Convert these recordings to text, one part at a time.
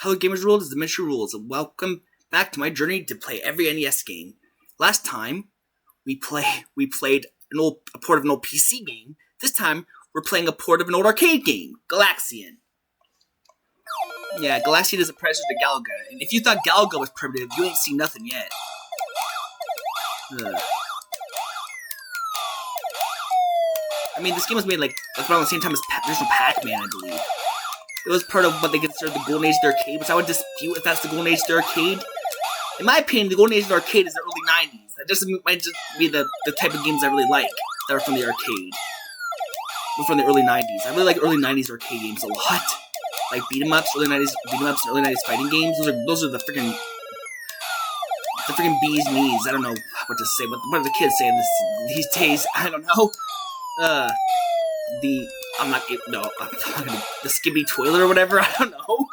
Hello Gamers World, is the Miniature Rules, and welcome back to my journey to play every NES game. Last time, we played a port of an old PC game. This time, we're playing a port of an old arcade game, Galaxian. Yeah, Galaxian is a predecessor to Galaga, and if you thought Galaga was primitive, you ain't seen nothing yet. I mean, this game was made like around the same time as original Pac-Man, I believe. It was part of what they consider the golden age of the arcade, which I would dispute if that's the golden age of the arcade. In my opinion, the golden age of the arcade is the early 90s. That might just be the type of games I really like that are from the arcade. From the early 90s. I really like early 90s arcade games a lot. Like beat-em-ups, early 90s beat-em-ups, and early 90s fighting games. Those are the freaking bee's knees. I don't know what to say. What are the kids saying these days? I don't know. I'm talking the Skibbity Toilet or whatever, I don't know.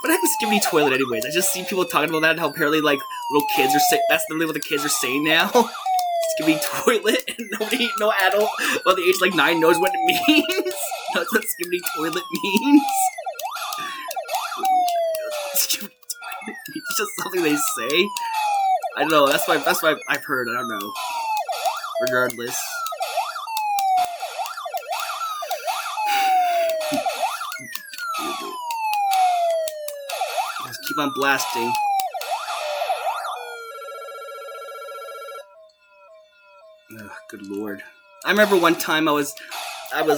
But I have a Skibbity Toilet anyways. I just see people talking about that and how apparently, like, little kids are saying, that's literally what the kids are saying now. Skibbity Toilet, and no adult under the age of, like, 9 knows what it means. Knows what Skibbity Toilet means. It's just something they say. I don't know, that's what I've heard, I don't know. Regardless. Just keep on blasting. Ugh, good lord. I remember one time I was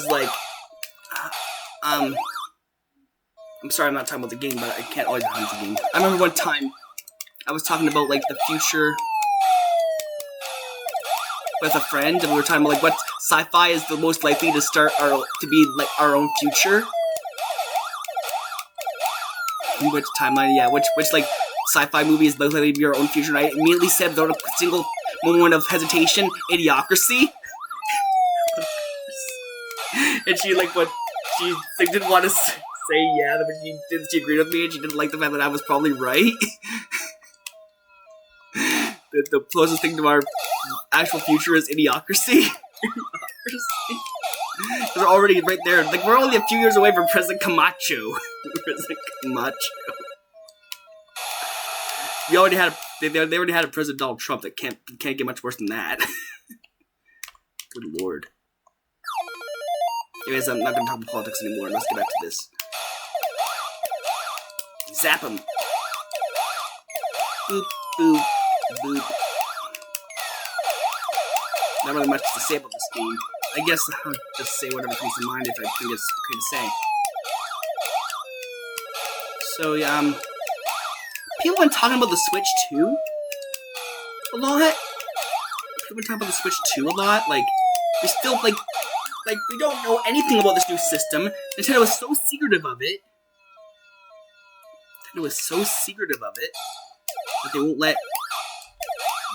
like, I'm sorry I'm not talking about the game, but I can't always talk about the game. I remember one time I was talking about, like, the future with a friend, and we were talking about, like, what sci-fi is the most likely to be, like, our own future. Which timeline, yeah, which like, sci-fi movie is likely to be our own future, and I immediately said, without a single moment of hesitation, Idiocracy. And she, like, she didn't want to say yeah, but she agreed with me, and she didn't like the fact that I was probably right. The closest thing to our actual future is Idiocracy. They're already right there. Like, we're only a few years away from President Camacho. President Camacho. They already had a President Donald Trump that can't get much worse than that. Good lord. Anyways, I'm not gonna talk about politics anymore. Let's get back to this. Zap him. Boop, boop, boop. Not really much to say about this game. I guess I'll just say whatever comes to mind if I think it's okay to say. So, yeah, people have been talking about the Switch 2 a lot. People have been talking about the Switch 2 a lot. Like, we still, like, we don't know anything about this new system. Nintendo was so secretive of it. That they won't let,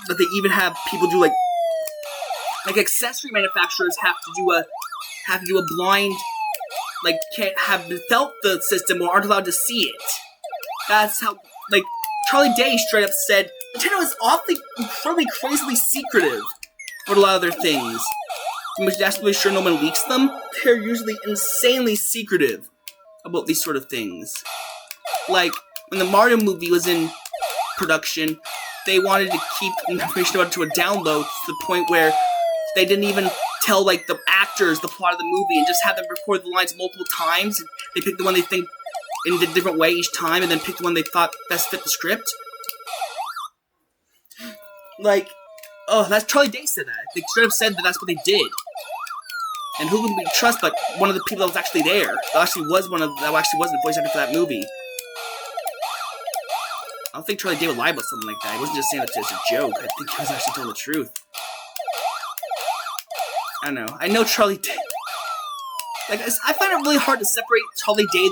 that they even have people do, like accessory manufacturers have to do a blind, like, can't have felt the system or aren't allowed to see it. That's how, like, Charlie Day straight up said Nintendo is incredibly crazily secretive about a lot of their things. I'm absolutely sure no one leaks them. They're usually insanely secretive about these sort of things. Like, when the Mario movie was in production, they wanted to keep information about it to a download to the point where they didn't even tell, like, the actors the plot of the movie and just have them record the lines multiple times. They picked the one they think in a different way each time and then picked the one they thought best fit the script. Like, that's Charlie Day said that. They straight up said that that's what they did. And who can we trust but one of the people that was actually there? That actually was the voice actor for that movie. I don't think Charlie Day would lie about something like that. He wasn't just saying it as a joke. I think he was actually telling the truth. I don't know. I know Charlie Day. Like, I find it really hard to separate Charlie Day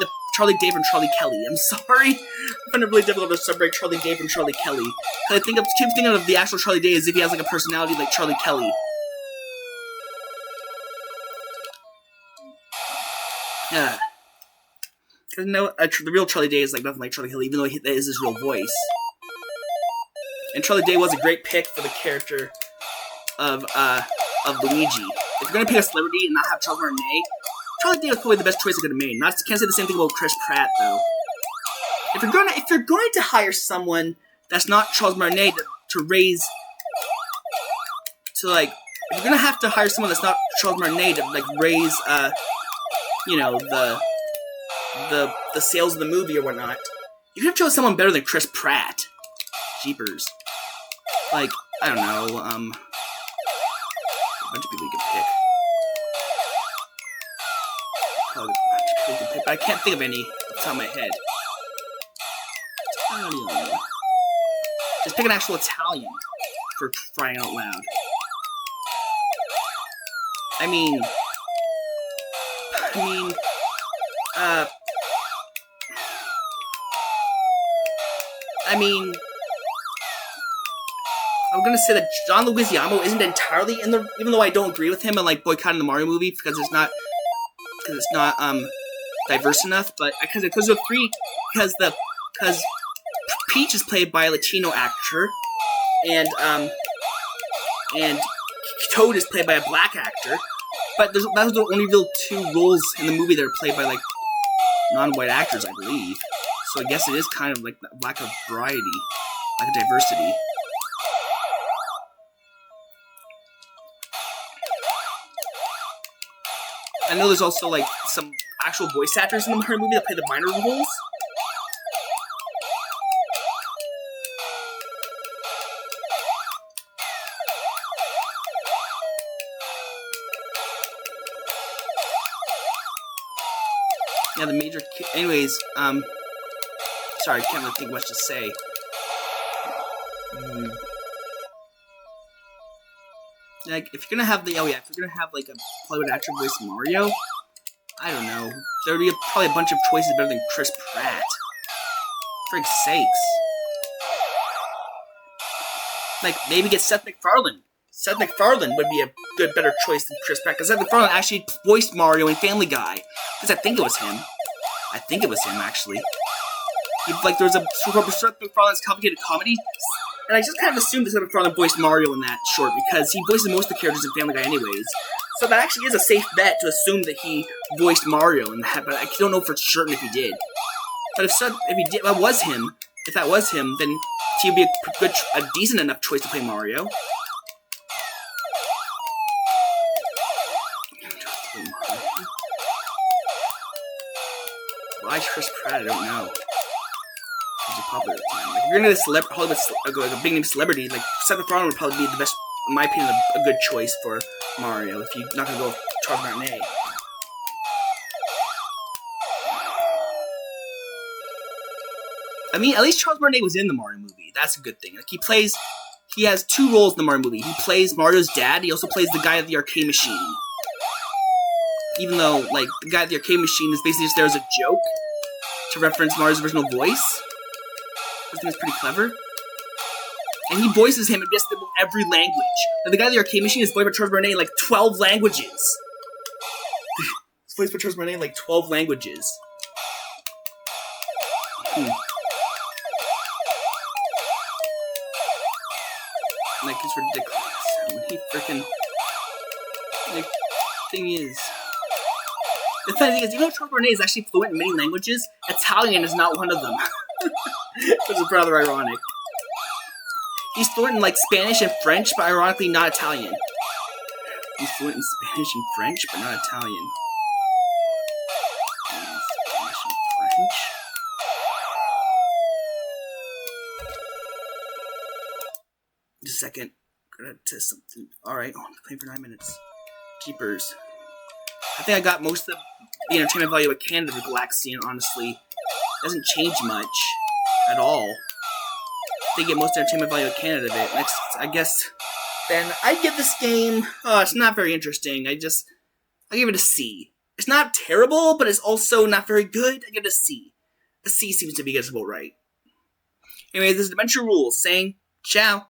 from Charlie Kelly. I'm sorry. I find it really difficult to separate Charlie Day from Charlie Kelly. I keep thinking of the actual Charlie Day as if he has, like, a personality like Charlie Kelly. Yeah. Because the real Charlie Day is, like, nothing like Charlie Kelly, even though that is his real voice. And Charlie Day was a great pick for the character of Luigi. If you're gonna pick a celebrity and not have Charles Martinet, Charlie Day was probably the best choice I could have made. Can't say the same thing about Chris Pratt, though. if you're going to hire someone that's not Charles Martinet to raise, if you're gonna have to hire someone that's not Charles Martinet to like raise, you know, the sales of the movie or whatnot, you could have chosen someone better than Chris Pratt. Jeepers. Like, I don't know, a bunch of people you could pick. But I can't think of any off the top of my head. Italian. Just pick an actual Italian, for crying out loud. I mean, I'm gonna say that John Leguizamo isn't entirely in the, even though I don't agree with him and like boycotting the Mario movie because it's not diverse enough, but because Peach is played by a Latino actor, and Toad is played by a black actor, but those are the only real two roles in the movie that are played by like non-white actors, I believe. So I guess it is kind of like a lack of variety, lack of diversity. I know there's also like some actual voice actors in the Mario movie that play the minor roles. Yeah, the major. Anyways, sorry, I can't really think much to say. Like, if you're gonna have if you're gonna have like a Hollywood actor voice Mario, I don't know. There would be probably a bunch of choices better than Chris Pratt. For sakes. Like, maybe get Seth MacFarlane. Seth MacFarlane would be a better choice than Chris Pratt, because Seth MacFarlane actually voiced Mario in Family Guy. Because I think it was him. Actually. There was a Seth MacFarlane's complicated comedy, and I just kind of assumed that Seth MacFarlane voiced Mario in that short, because he voices most of the characters in Family Guy anyways. So that actually is a safe bet to assume that he voiced Mario in that, but I don't know for certain if he did. But if that was him, then he would be a decent enough choice to play Mario. Why Chris Pratt? I don't know. He's a popular at the time. Like, if you're gonna Hollywood, like a big name celebrity, like Seth MacFarlane would probably be the best, in my opinion, a good choice for Mario. If you're not gonna go with Charles Martinet. I mean, at least Charles Martinet was in the Mario movie. That's a good thing. Like, he has two roles in the Mario movie. He plays Mario's dad. He also plays the guy at the arcade machine. Even though, like, the guy at the arcade machine is basically just there as a joke to reference Mario's original voice. I think it's pretty clever. And he voices him in just every language. Like, the guy at the arcade machine is voiced by Charles Martinet in like 12 languages. He's voiced by Charles Martinet in like 12 languages. Like, it's ridiculous. When he freaking... Like, thing is... The funny thing is, even though Charles Martinet is actually fluent in many languages, Italian is not one of them. Which is rather ironic. He's fluent in, like, Spanish and French, but ironically not Italian. He's fluent in Spanish and French, but not Italian. Spanish and French. Just a second. Gonna test something. Alright, I'm playing for 9 minutes. Jeepers. I think I got most of the entertainment value of Canada with Galaxian, honestly. It doesn't change much at all. They get most entertainment value of Canada of it. Next, I guess, then I give this game, it's not very interesting. I give it a C. It's not terrible, but it's also not very good. I give it a C. A C seems to be guessable right. Anyway, this is Adventure Rules saying, ciao.